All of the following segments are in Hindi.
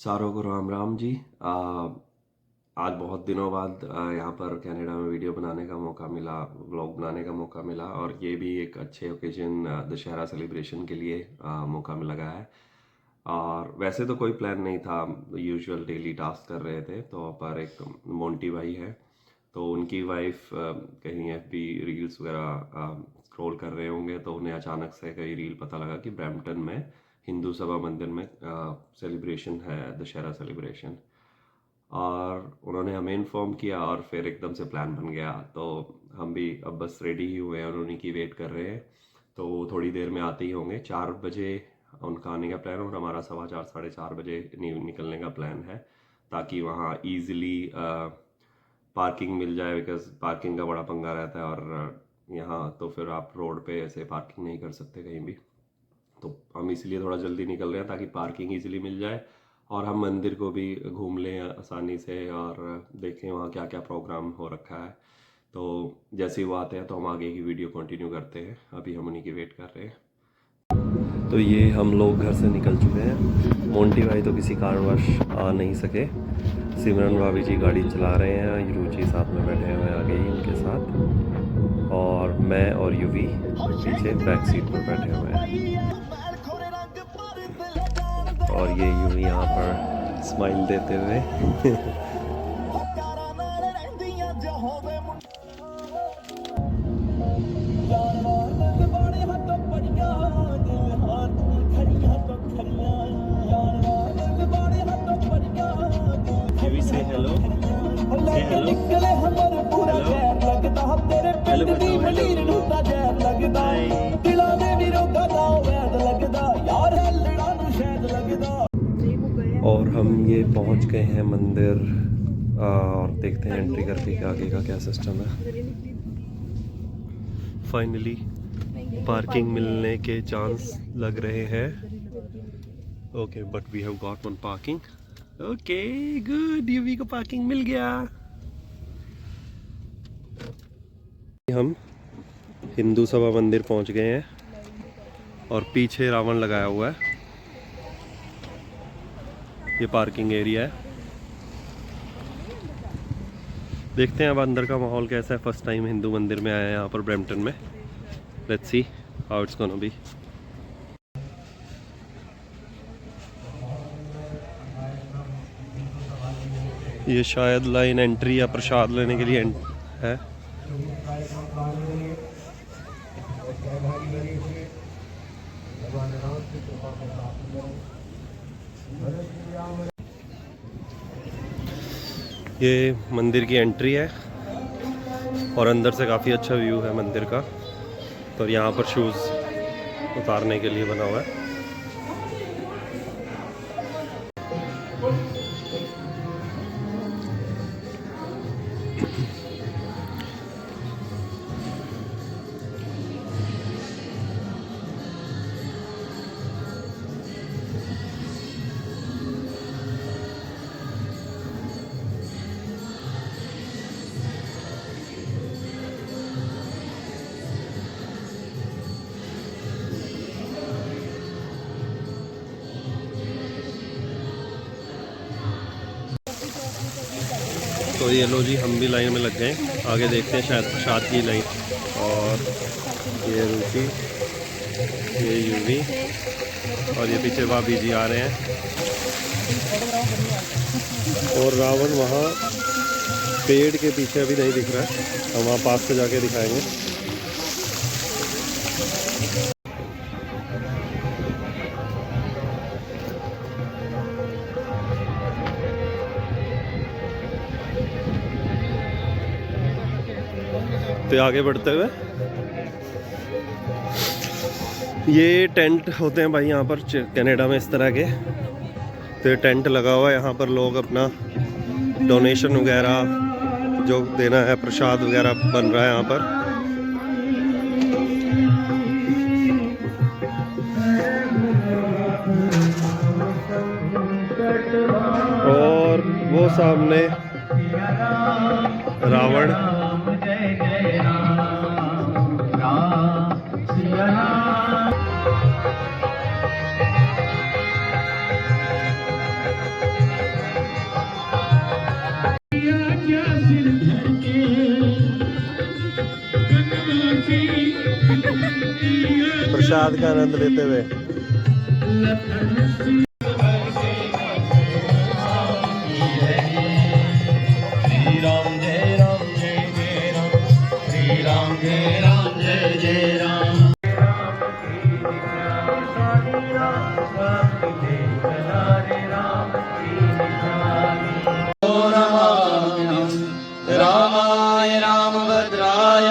सारों को राम राम जी। आज बहुत दिनों बाद यहाँ पर कनाडा में वीडियो बनाने का मौका मिला, व्लॉग बनाने का मौका मिला और ये भी एक अच्छे ओकेजन दशहरा सेलिब्रेशन के लिए मौका में लगा है। और वैसे तो कोई प्लान नहीं था, यूजुअल डेली टास्क कर रहे थे। तो पर एक मोंटी भाई है, तो उनकी वाइफ कहीं एफबी रील्स वगैरह स्क्रॉल कर रहे होंगे, तो उन्हें अचानक से कहीं रील पता लगा कि ब्रैम्पटन में हिंदू सभा मंदिर में सेलिब्रेशन है, दशहरा सेलिब्रेशन। और उन्होंने हमें इन्फॉर्म किया और फिर एकदम से प्लान बन गया। तो हम भी अब बस रेडी ही हुए हैं और उन्हीं की वेट कर रहे हैं। तो वो थोड़ी देर में आते ही होंगे। 4 बजे उनका आने का प्लान और हमारा 4:15 4:30 बजे निकलने का प्लान है, ताकि वहाँ ईजिली पार्किंग मिल जाए। बिकॉज पार्किंग का बड़ा पंगा रहता है और यहाँ तो फिर आप रोड पे ऐसे पार्किंग नहीं कर सकते कहीं भी। तो हम इसलिए थोड़ा जल्दी निकल रहे हैं ताकि पार्किंग इजीली मिल जाए और हम मंदिर को भी घूम लें आसानी से और देखें वहाँ क्या क्या प्रोग्राम हो रखा है। तो जैसे ही वो आते हैं तो हम आगे की वीडियो कंटिन्यू करते हैं। अभी हम उन्हीं की वेट कर रहे हैं। तो ये हम लोग घर से निकल चुके हैं। मोंटी भाई तो किसी कारणवश आ नहीं सके। सिमरन भाभी जी गाड़ी चला रहे हैं, रुचि साथ में बैठे हुए हैं आगे ही उनके साथ, और मैं और युवी पीछे बैक सीट पर बैठे हुए हैं। और ये युवी यहाँ पर स्माइल देते हुए say hello. Say hello. Hello. और हम ये पहुंच गए हैं मंदिर और देखते हैं एंट्री करके कि आगे का क्या सिस्टम है। फाइनली पार्किंग मिलने के चांस लग रहे हैं। Okay, but we have got one parking. Okay good, यूवी को पार्किंग मिल गया। हम हिंदू सभा मंदिर पहुंच गए हैं और पीछे रावण लगाया हुआ है। ये पार्किंग एरिया है। देखते हैं अब अंदर का माहौल कैसा है। फर्स्ट टाइम हिंदू मंदिर में आया है यहाँ पर ब्रैम्पटन में। Let's see how it's gonna be. ये शायद लाइन एंट्री या प्रसाद लेने के लिए है। ये मंदिर की एंट्री है और अंदर से काफ़ी अच्छा व्यू है मंदिर का। तो यहाँ पर शूज़ उतारने के लिए बना हुआ है। तो ये लो जी, हम भी लाइन में लग गए। आगे देखते हैं शायद प्रसाद की लाइन। और ये रुचि, ये यूवी और ये पीछे भाभी जी आ रहे हैं। और रावण वहाँ पेड़ के पीछे अभी नहीं दिख रहा है, हम वहाँ पास से जाके दिखाएंगे। तो आगे बढ़ते हुए ये टेंट होते हैं भाई यहाँ पर कनाडा में इस तरह के। तो ये टेंट लगा हुआ है, यहाँ पर लोग अपना डोनेशन वगैरह जो देना है, प्रसाद वगैरह बन रहा है यहाँ पर। और वो सामने रावण। प्रसाद का आनंद लेते हुए। श्री राम जय राम जय जय राम, श्री राम जय राम जय जय राम। रामाय रामभद्राय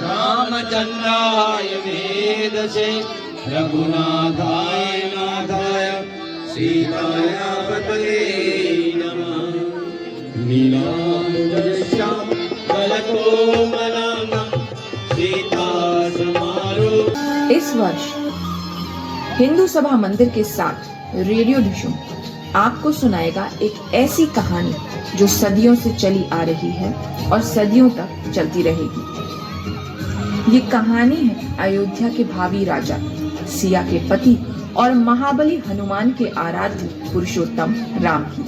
रामचंद्राय वेदसे, रघुनाथाय नाथाय सीताय पतये नमः। नीलांबरश्याम कलकोमलांगं सीता समारोह। इस वर्ष हिंदू सभा मंदिर के साथ रेडियो ढिशुम आपको सुनाएगा एक ऐसी कहानी जो सदियों से चली आ रही है और सदियों तक चलती रहेगी। ये कहानी है अयोध्या के भावी राजा, सिया के पति और महाबली हनुमान के आराध्य पुरुषोत्तम राम की।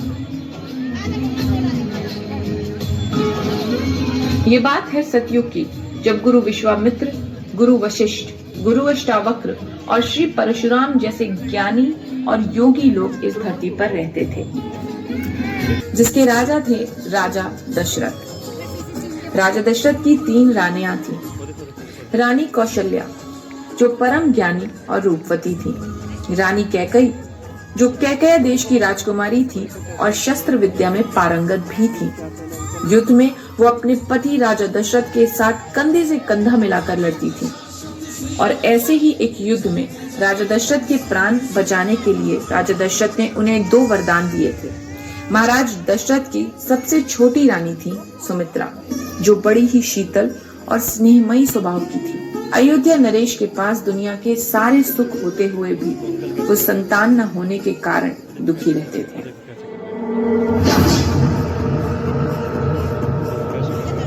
ये बात है सतयुग की, जब गुरु विश्वामित्र, गुरु वशिष्ठ, गुरु अष्टावक्र और श्री परशुराम जैसे ज्ञानी और योगी लोग इस धरती पर रहते थे, जिसके राजा थे राजा दशरथ। राजा दशरथ की 3 रानियां थी। रानी कौशल्या, जो परम ज्ञानी और रूपवती थी। रानी कैकई, जो कैकया देश की राजकुमारी थी और शस्त्र विद्या में पारंगत भी थी। युद्ध में वो अपने पति राजा दशरथ के साथ कंधे से कंधा मिलाकर लड़ती थी। और ऐसे ही एक युद्ध में राजा दशरथ के प्राण बचाने के लिए राजा दशरथ ने उन्हें 2 वरदान दिए थे। महाराज दशरथ की सबसे छोटी रानी थी सुमित्रा, जो बड़ी ही शीतल और स्नेहमयी स्वभाव की थी। अयोध्या नरेश के पास दुनिया के सारे सुख होते हुए भी वो संतान न होने के कारण दुखी रहते थे।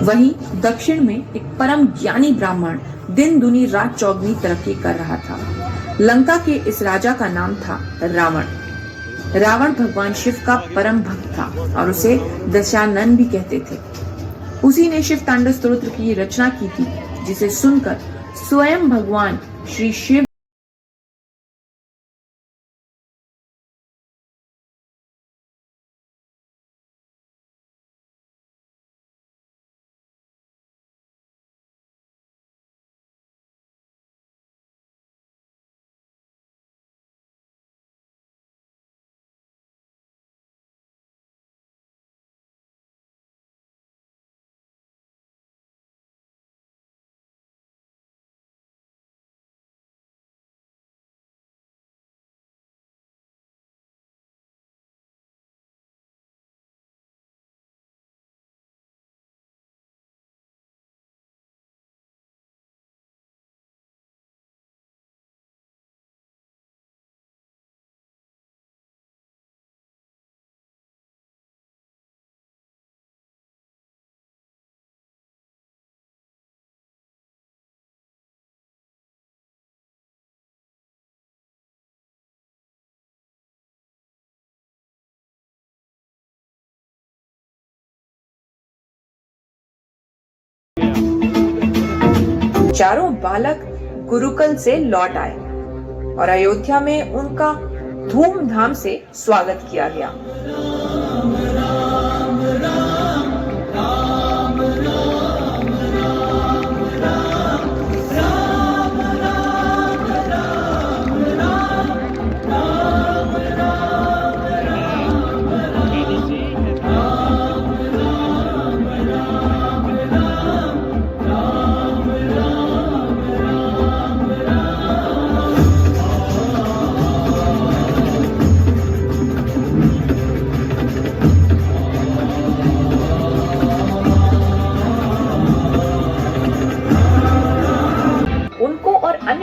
वहीं दक्षिण में एक परम ज्ञानी ब्राह्मण दिन दुनी रात चौगनी तरक्की कर रहा था। लंका के इस राजा का नाम था रावण। रावण भगवान शिव का परम भक्त था और उसे दशानन भी कहते थे। उसी ने शिव तांडव स्तोत्र की रचना की थी, जिसे सुनकर स्वयं भगवान श्री शिव चारों बालक गुरुकुल से लौट आए और अयोध्या में उनका धूमधाम से स्वागत किया गया।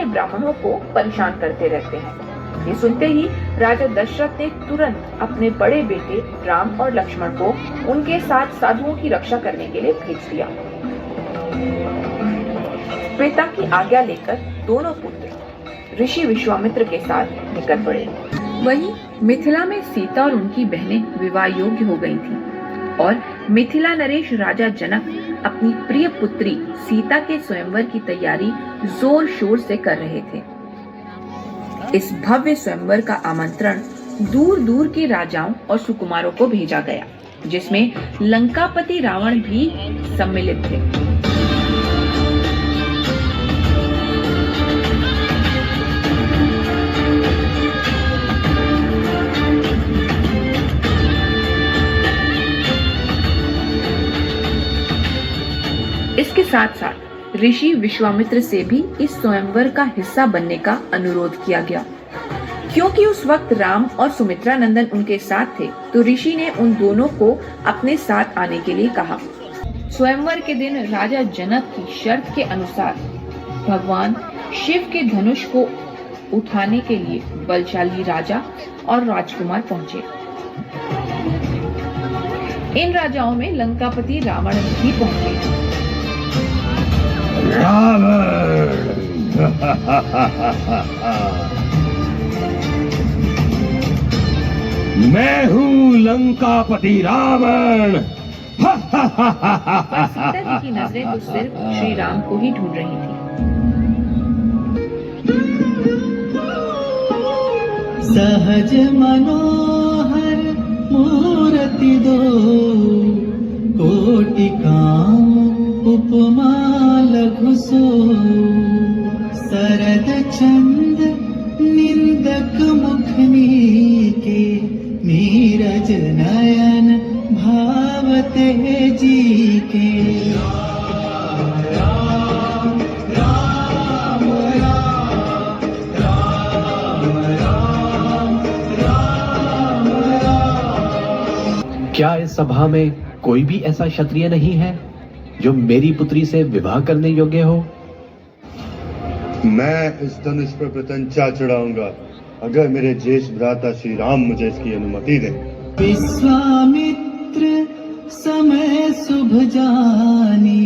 ब्राह्मणों को परेशान करते रहते हैं। ये सुनते ही राजा दशरथ ने तुरंत अपने बड़े बेटे राम और लक्ष्मण को उनके साथ साधुओं की रक्षा करने के लिए भेज दिया। पिता की आज्ञा लेकर दोनों पुत्र ऋषि विश्वामित्र के साथ निकल पड़े। वहीं मिथिला में सीता और उनकी बहनें विवाह योग्य हो गई थीं और मिथिला नरेश राजा जनक अपनी प्रिय पुत्री सीता के स्वयंवर की तैयारी जोर शोर से कर रहे थे। इस भव्य स्वयंवर का आमंत्रण दूर दूर के राजाओं और सुकुमारों को भेजा गया, जिसमें लंकापति रावण भी सम्मिलित थे। इसके साथ साथ ऋषि विश्वामित्र से भी इस स्वयंवर का हिस्सा बनने का अनुरोध किया गया। क्योंकि उस वक्त राम और सुमित्रा नंदन उनके साथ थे, तो ऋषि ने उन दोनों को अपने साथ आने के लिए कहा। स्वयंवर के दिन राजा जनक की शर्त के अनुसार भगवान शिव के धनुष को उठाने के लिए बलशाली राजा और राजकुमार पहुंचे। इन राजाओं में लंकापति रावण भी पहुंचे। रावण मैं हूँ लंकापति रावण। पर सीता जी की नजरें तो सिर्फ श्री राम को ही ढूंढ रही थी। सहज मनोहर मूर्ति दो, कोटि काम उपमा लघु सो। सरद चंद निंदक मुखनी के, नीरज नयन भावते जी के। क्या इस सभा में कोई भी ऐसा क्षत्रिय नहीं है जो मेरी पुत्री से विवाह करने योग्य हो? मैं इस धनुष पर प्रत्यंचा चढ़ाऊंगा अगर मेरे ज्येष्ठ भ्राता श्री राम मुझे इसकी अनुमति दें। विश्वामित्र समय शुभ जानी,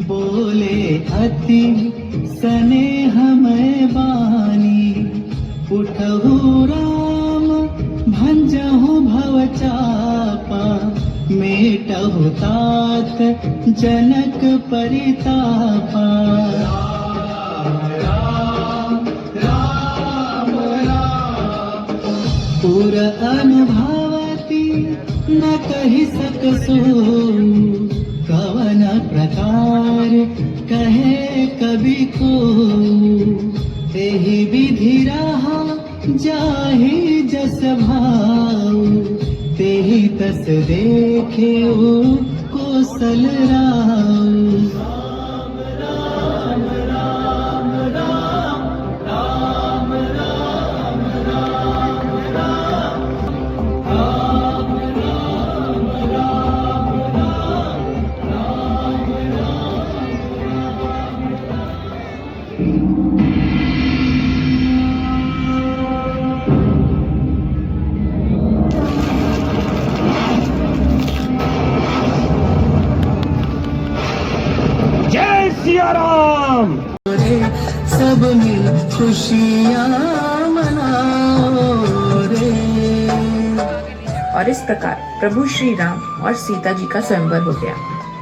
बोले अति स्नेहमय बानी। उठहु राम भंजहु भव चापा, मेटहु तात जनक परितापा। पुर अनुभवती न कहि सकसो, कवन प्रकार कहे कवि को। एहि विधि रहा जाहि जस भाव, तेहि तस देखे कौशल राव। जय सिया राम। सब मिल खुशियाँ मनाओ रे। और इस प्रकार प्रभु श्री राम और सीता जी का स्वयंवर हो गया,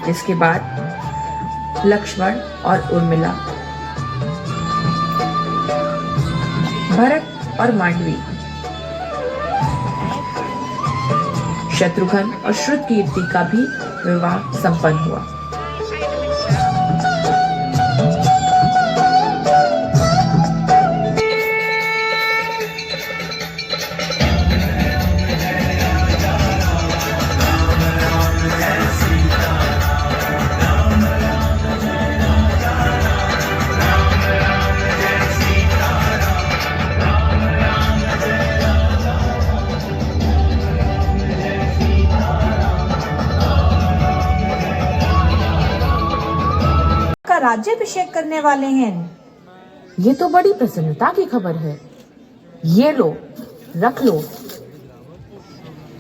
जिसके बाद लक्ष्मण और उर्मिला, भरत और मांडवी, शत्रुघ्न और श्रुतकीर्ति का भी विवाह संपन्न हुआ। राज्याभिषेक करने वाले हैं। ये तो बड़ी प्रसन्नता की खबर है। ये लो, रख लो।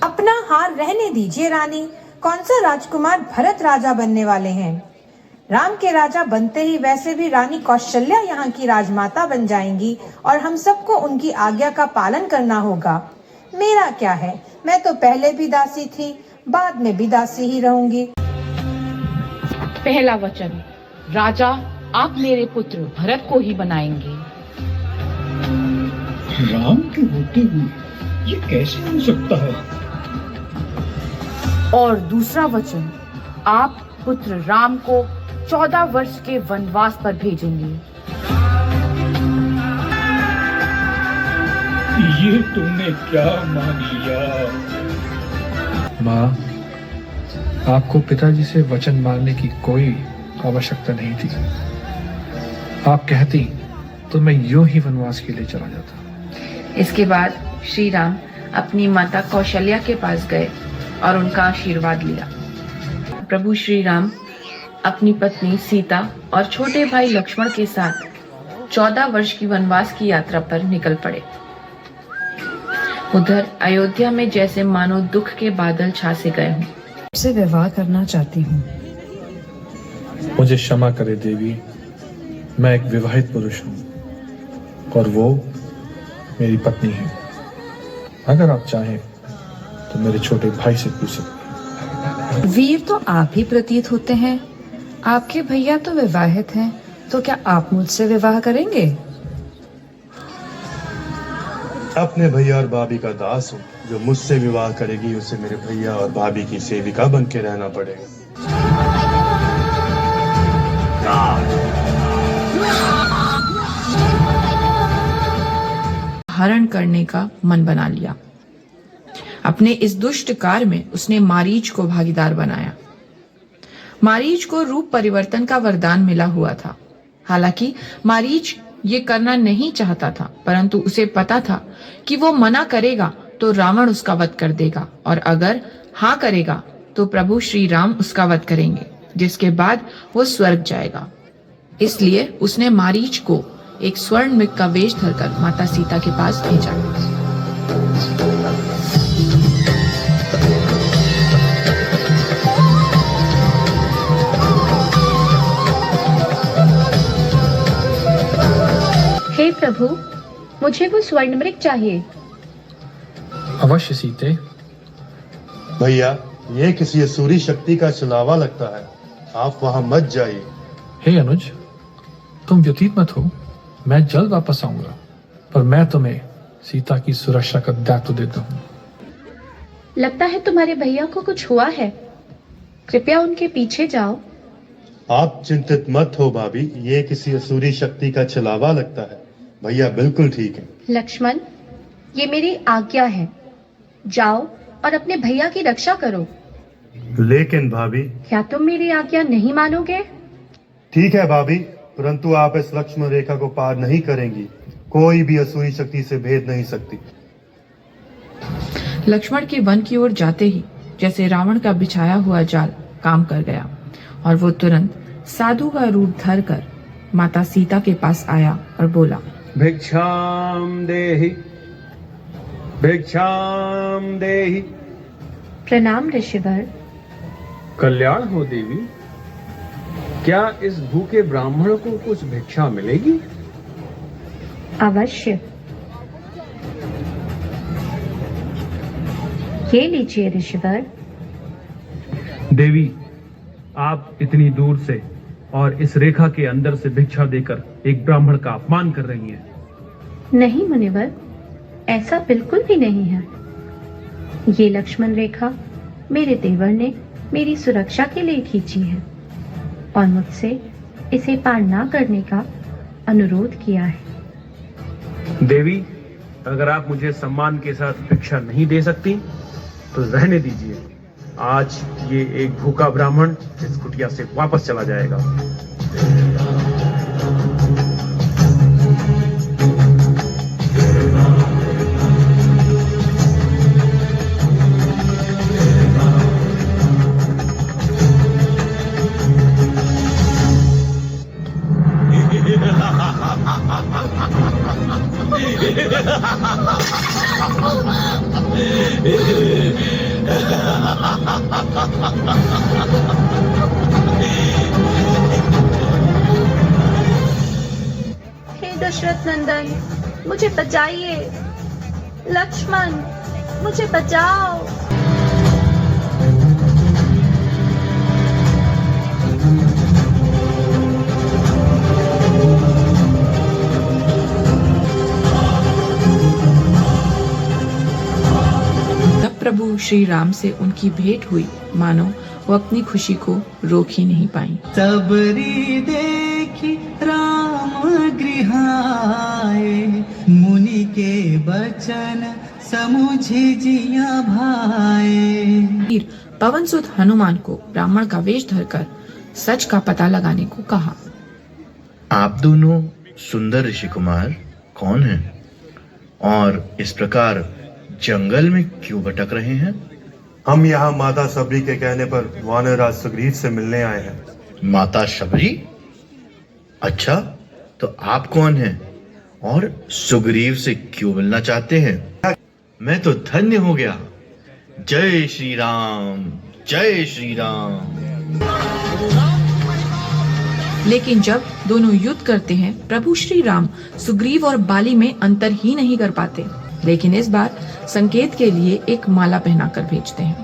अपना हार रहने दीजिए रानी, कौन सा राजकुमार भरत राजा बनने वाले हैं। राम के राजा बनते ही वैसे भी रानी कौशल्या यहाँ की राजमाता बन जाएंगी और हम सबको उनकी आज्ञा का पालन करना होगा। मेरा क्या है, मैं तो पहले भी दासी थी, बाद में भी दासी ही रहूंगी। पहला वचन, राजा आप मेरे पुत्र भरत को ही बनाएंगे। राम के होते हुए ये कैसे हो सकता है? और दूसरा वचन, आप पुत्र राम को 14 वर्ष के वनवास पर भेजेंगे। ये तुमने क्या मान लिया? माँ, आपको पिताजी से वचन मानने की कोई आवश्यकता नहीं थी। आप कहती तो मैं यूं ही वनवास के लिए चला जाता। इसके बाद श्री राम अपनी माता कौशल्या के पास गए और उनका आशीर्वाद लिया। प्रभु श्री राम अपनी पत्नी सीता और छोटे भाई लक्ष्मण के साथ 14 वर्ष की वनवास की यात्रा पर निकल पड़े। उधर अयोध्या में जैसे मानो दुख के बादल छा से गए हों। से विवाह करना चाहती हूँ। मुझे क्षमा करे देवी, मैं एक विवाहित पुरुष हूँ और वो मेरी पत्नी है। अगर आप चाहें तो मेरे छोटे भाई से पूछ सकते हैं। वीर तो आप ही प्रतीत होते हैं। आपके भैया तो विवाहित हैं, तो क्या आप मुझसे विवाह करेंगे? अपने भैया और भाभी का दास हूँ। जो मुझसे विवाह करेगी उसे मेरे भैया और भाभी की सेविका बन के रहना पड़ेगा। हरण करने का मन बना लिया। अपने इस दुष्ट कार्य में उसने मारीच को भागीदार बनाया। मारीच को रूप परिवर्तन का वरदान मिला हुआ था। हालांकि मारीच ये करना नहीं चाहता था, परंतु उसे पता था कि वो मना करेगा तो रावण उसका वध कर देगा, और अगर हाँ करेगा तो प्रभु श्री राम उसका वध करेंगे, जिसके बाद वो स्वर्ग जाएगा। इसलिए उसने मारीच को एक स्वर्ण मृग का वेश धरकर माता सीता के पास भेजा। हे प्रभु, मुझे वो स्वर्ण मृग चाहिए। अवश्य सीते। भैया, ये किसी असुरी शक्ति का छलावा लगता है। आप वहां मत जाइए। हे अनुज, तुम व्यतीत मत हो। मैं जल्द वापस आऊंगा, पर मैं तुम्हें सीता की सुरक्षा का दायित्व देता हूँ। लगता है तुम्हारे भैया को कुछ हुआ है। कृपया उनके पीछे जाओ। आप चिंतित मत हो भाभी, ये किसी असुरी शक्ति का छलावा लगता है। भैया बिल्कुल ठीक है। लक्ष्मण, ये मेरी आज्ञा है। जाओ और अपने भैया की रक्षा करो। लेकिन भाभी। क्या तुम मेरी आज्ञा नहीं मानोगे? ठीक है भाभी, परंतु आप इस लक्ष्मण रेखा को पार नहीं करेंगी। कोई भी असुरी शक्ति से भेद नहीं सकती। लक्ष्मण के वन की ओर जाते ही जैसे रावण का बिछाया हुआ जाल काम कर गया, और वो तुरंत साधु का रूप धरकर माता सीता के पास आया और बोला, भिक्षाम देहि, भिक्षाम देहि। प्रणाम ऋषिवर। कल्याण हो देवी। क्या इस भूखे ब्राह्मण को कुछ भिक्षा मिलेगी? अवश्य। ये लीजिए ऋषिवर। देवी, आप इतनी दूर से और इस रेखा के अंदर से भिक्षा देकर एक ब्राह्मण का अपमान कर रही हैं। नहीं मुनिवर, ऐसा बिल्कुल भी नहीं है। ये लक्ष्मण रेखा मेरे देवर ने मेरी सुरक्षा के लिए खींची है और मुझसे इसे पार ना करने का अनुरोध किया है। देवी, अगर आप मुझे सम्मान के साथ भिक्षा नहीं दे सकती तो रहने दीजिए। आज ये एक भूखा ब्राह्मण इस कुटिया से वापस चला जाएगा। हे दशरथ नंदन, मुझे बचाइए। लक्ष्मण, मुझे बचाओ। प्रभु श्री राम से उनकी भेंट हुई, मानो वो अपनी खुशी को रोक ही नहीं पाई। सबरी देखी राम गृहाए, मुनि के बचन समुझे जिया भाए। पवन सुत हनुमान को ब्राह्मण का वेश धरकर सच का पता लगाने को कहा। आप दोनों सुंदर ऋषि कुमार कौन हैं और इस प्रकार जंगल में क्यों भटक रहे हैं? हम यहाँ माता सबरी के कहने पर वानरराज सुग्रीव से मिलने आए हैं। माता शबरी? अच्छा, तो आप कौन हैं और सुग्रीव से क्यों मिलना चाहते हैं? मैं तो धन्य हो गया। जय श्री राम, जय श्री राम। लेकिन जब दोनों युद्ध करते हैं, प्रभु श्री राम सुग्रीव और बाली में अंतर ही नहीं कर पाते, लेकिन इस बार संकेत के लिए एक माला पहनाकर भेजते हैं।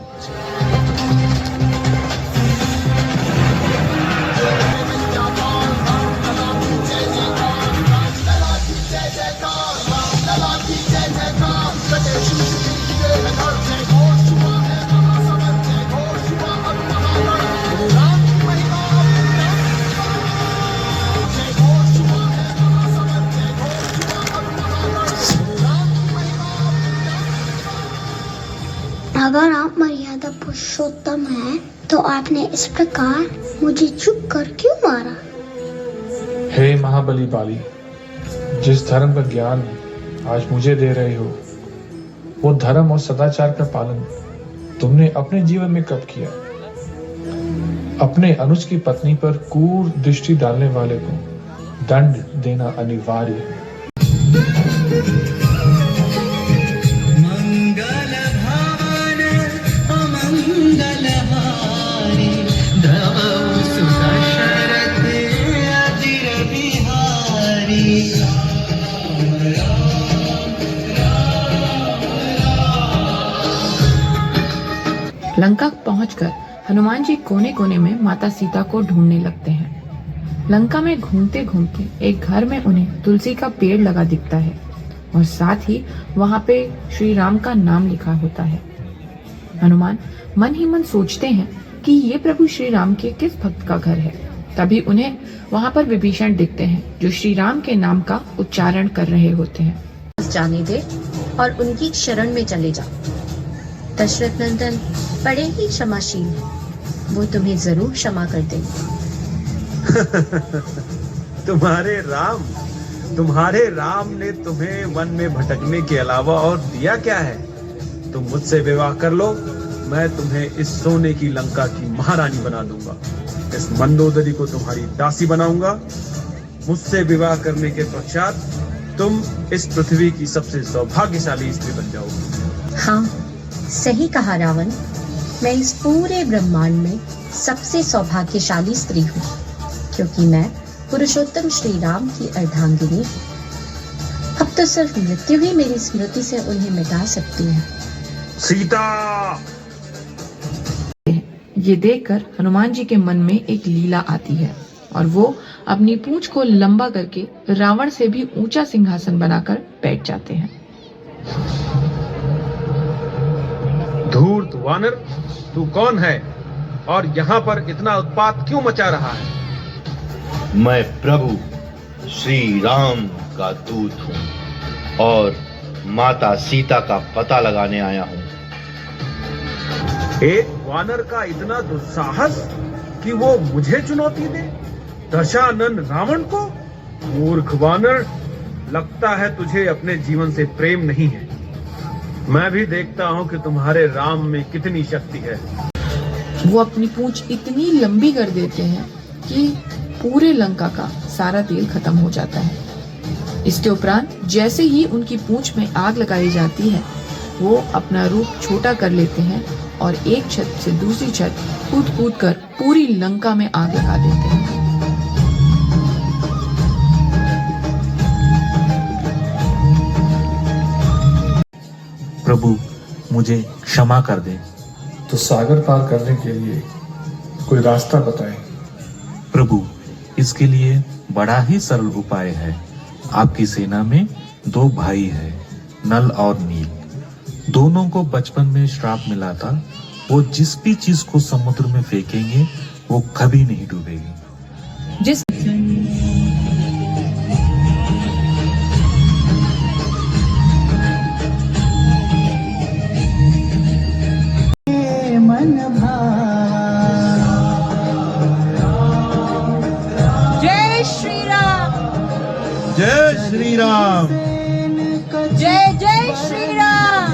अगर आप मर्यादा पुरुषोत्तम हैं, तो आपने इस प्रकार मुझे चुप कर क्यों मारा? हे महाबली बाली, जिस धर्म का ज्ञान आज मुझे दे रहे हो, वो धर्म और सदाचार का पालन तुमने अपने जीवन में कब किया? अपने अनुज की पत्नी पर क्रूर दृष्टि डालने वाले को दंड देना अनिवार्य है। लंका पहुंचकर हनुमान जी कोने कोने में माता सीता को ढूंढने लगते हैं। लंका में घूमते घूमते एक घर में उन्हें तुलसी का पेड़ लगा दिखता है और साथ ही वहां पे श्री राम का नाम लिखा होता है। हनुमान मन ही मन सोचते हैं कि ये प्रभु श्री राम के किस भक्त का घर है। तभी उन्हें वहां पर विभीषण दिखते हैं, जो श्री राम के नाम का उच्चारण कर रहे होते हैं। जाने दे और उनकी शरण में चले जा। दशरथ नंदन बड़े ही क्षमाशील हैं, वो तुम्हें जरूर क्षमा कर देंगे। तुम्हारे राम ने तुम्हें वन में भटकने के अलावा और दिया क्या है? तुम मुझसे विवाह कर लो, मैं तुम्हें इस सोने की लंका की महारानी बना दूंगा। इस मंदोदरी को तुम्हारी दासी बनाऊंगा। मुझसे विवाह करने के पश्चात तुम इस पृथ्वी की सबसे सौभाग्यशाली स्त्री बन जाओगी। हाँ, सही कहा रावण। मैं इस पूरे ब्रह्मांड में सबसे सौभाग्यशाली स्त्री हूँ, क्योंकि मैं पुरुषोत्तम श्री राम की अर्धांगिनी। अब तो सिर्फ मृत्यु ही मेरी स्मृति से उन्हें मिटा सकती है। सीता! ये देखकर हनुमान जी के मन में एक लीला आती है और वो अपनी पूंछ को लंबा करके रावण से भी ऊंचा सिंहासन बनाकर बैठ जाते हैं। धूर्त वानर, तू कौन है और यहाँ पर इतना उत्पात क्यों मचा रहा है? मैं प्रभु श्री राम का दूत हूँ और माता सीता का पता लगाने आया हूँ। एक वानर का इतना दुस्साहस कि वो मुझे चुनौती दे, दशानन रावण को? मूर्ख वानर, लगता है तुझे अपने जीवन से प्रेम नहीं है। मैं भी देखता हूँ कि तुम्हारे राम में कितनी शक्ति है। वो अपनी पूंछ इतनी लंबी कर देते हैं कि पूरे लंका का सारा तेल खत्म हो जाता है। इसके उपरांत जैसे ही उनकी पूंछ में आग लगाई जाती है, वो अपना रूप छोटा कर लेते हैं और एक छत से दूसरी छत कूद कूद कर पूरी लंका में आग लगा देते हैं। प्रभु, मुझे क्षमा कर दे। तो सागर पार करने के लिए कोई रास्ता बताएं। प्रभु, इसके लिए बड़ा ही सरल उपाय है। आपकी सेना में 2 भाई हैं, नल और नील। दोनों को बचपन में श्राप मिला था, वो जिस भी चीज को समुद्र में फेंकेंगे वो कभी नहीं डूबेगी। जिस मन जय श्री राम, जय श्री राम, जय जय श्री राम,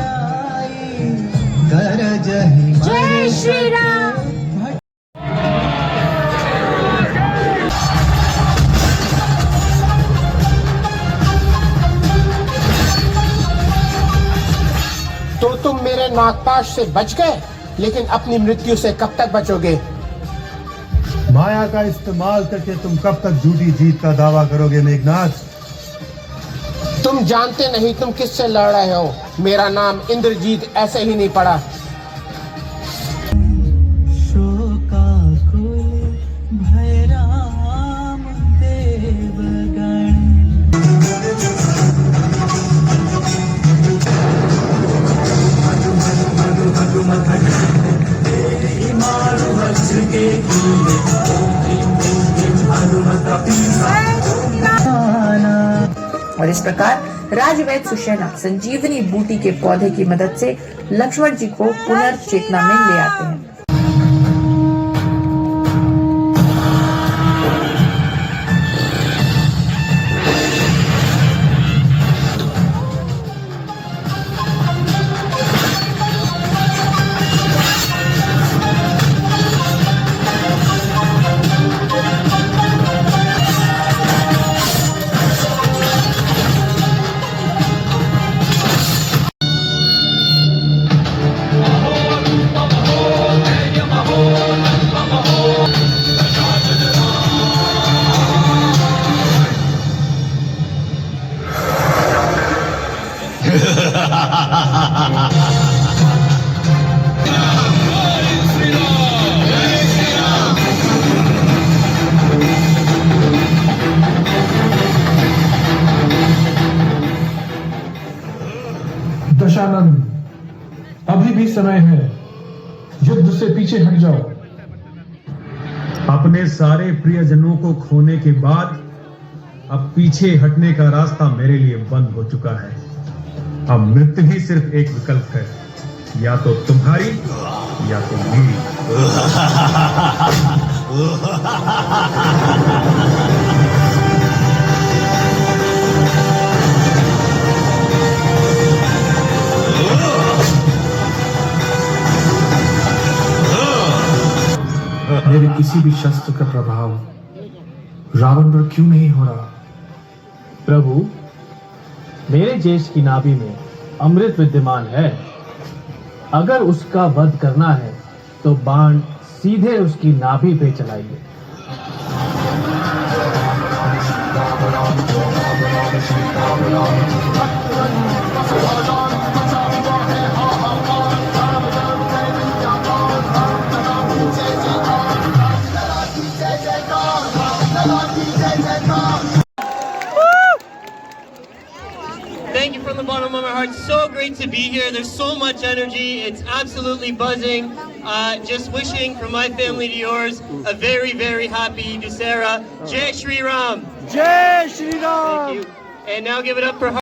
जय श्री राम। तो तुम मेरे नागपाश से बच गए, लेकिन अपनी मृत्यु से कब तक बचोगे? माया का इस्तेमाल करके तुम कब तक झूठी जीत का दावा करोगे मेघनाथ? तुम जानते नहीं तुम किससे लड़ रहे हो। मेरा नाम इंद्रजीत ऐसे ही नहीं पड़ा। और इस प्रकार राजवैद्य सुषैना संजीवनी बूटी के पौधे की मदद से लक्ष्मण जी को पुनर्चेतना में ले आते हैं। दशानंद, अभी भी समय है, युद्ध से पीछे हट जाओ। अपने सारे प्रियजनों को खोने के बाद अब पीछे हटने का रास्ता मेरे लिए बंद हो चुका है। अब मृत्यु ही सिर्फ एक विकल्प है, या तो तुम्हारी या तो मेरी। मेरे किसी भी शस्त्र का प्रभाव रावण पर क्यों नहीं हो रहा? प्रभु, मेरे ज्येष्ठ की नाभि में अमृत विद्यमान है। अगर उसका वध करना है तो बाण सीधे उसकी नाभि पे चलाइए। Thank you from the bottom of my heart. So great to be here. There's so much energy. It's absolutely buzzing. Just wishing from my family to yours a very, very happy Dussehra. Jai Shri Ram. Jai Shri Ram. Thank you. And now give it up for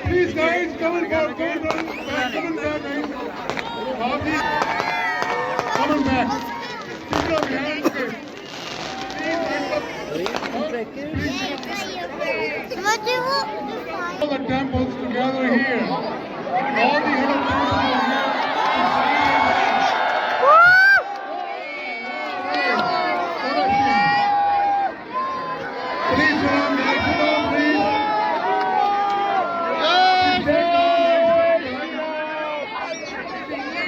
Please guys, come on back, come on back, come on back. Come on back. Keep your hands up. All the temples together here. All the hidden temples are here.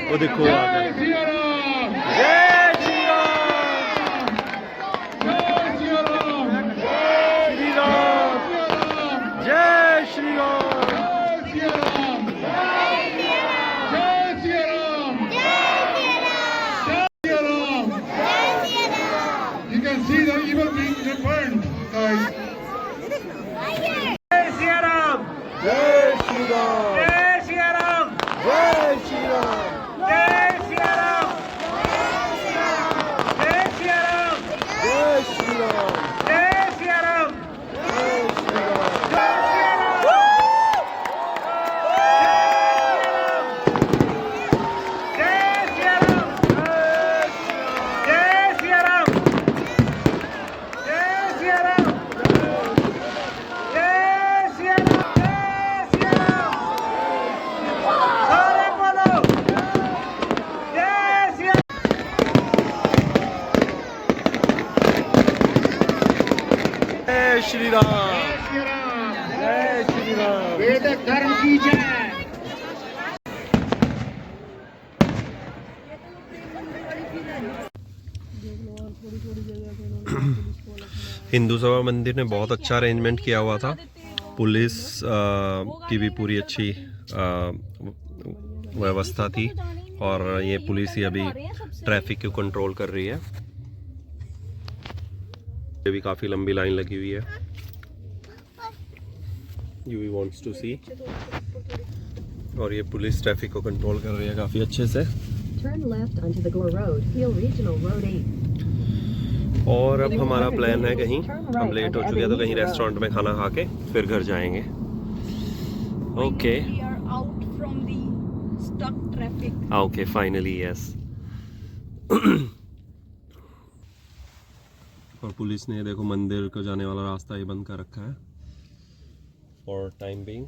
वो देखो आ गए। जय श्री राम। जय श्री राम। वैदिक धर्म की जय। हिंदू सभा मंदिर ने बहुत अच्छा अरेंजमेंट किया हुआ था। पुलिस की भी पूरी अच्छी व्यवस्था थी और ये पुलिस ही अभी ट्रैफिक को कंट्रोल कर रही है। ये भी काफ़ी लंबी लाइन लगी हुई है। यूवी वांट्स टू सी। और ये पुलिस ट्रैफिक को कंट्रोल कर रही है काफ़ी अच्छे से। और अब हमारा प्लान है कहीं, हम लेट हो चुके हैं तो कहीं रेस्टोरेंट में खाना खा के फिर घर जाएंगे। Okay okay finally yes. और पुलिस ने देखो मंदिर को जाने वाला रास्ता ही बंद कर रखा है फॉर टाइम बीइंग।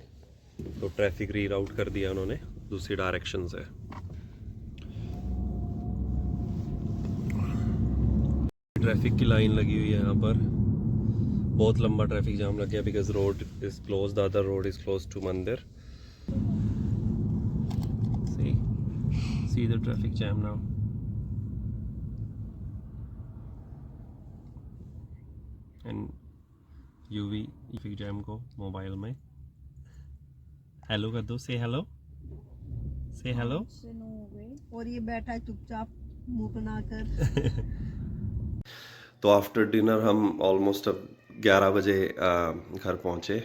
तो ट्रैफिक रीराउट कर दिया उन्होंने दूसरी डायरेक्शन से। ट्रैफिक की लाइन लगी हुई है यहाँ पर। बहुत लंबा ट्रैफिक जाम लग गया because road is close, the other road is close to mandir. See the traffic jam now. And UV traffic jam को मोबाइल में हेलो कर दो। से हेलो, से हेलो। और ये बैठा है चुपचाप मुंह बनाकर। तो आफ्टर डिनर हम ऑलमोस्ट अब 11 बजे घर पहुँचे।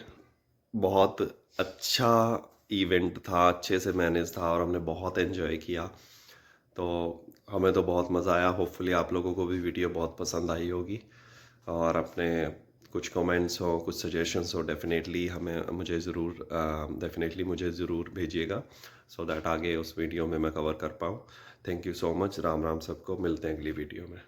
बहुत अच्छा इवेंट था, अच्छे से मैनेज था और हमने बहुत एंजॉय किया। तो हमें तो बहुत मज़ा आया। होपफुली आप लोगों को भी वीडियो बहुत पसंद आई होगी। और अपने कुछ कमेंट्स हो, कुछ सजेशंस हो, डेफिनेटली मुझे ज़रूर भेजिएगा सो दैट आगे उस वीडियो में मैं कवर कर पाऊँ। Thank you so much. Ram Ram सबको, मिलते हैं अगली वीडियो में।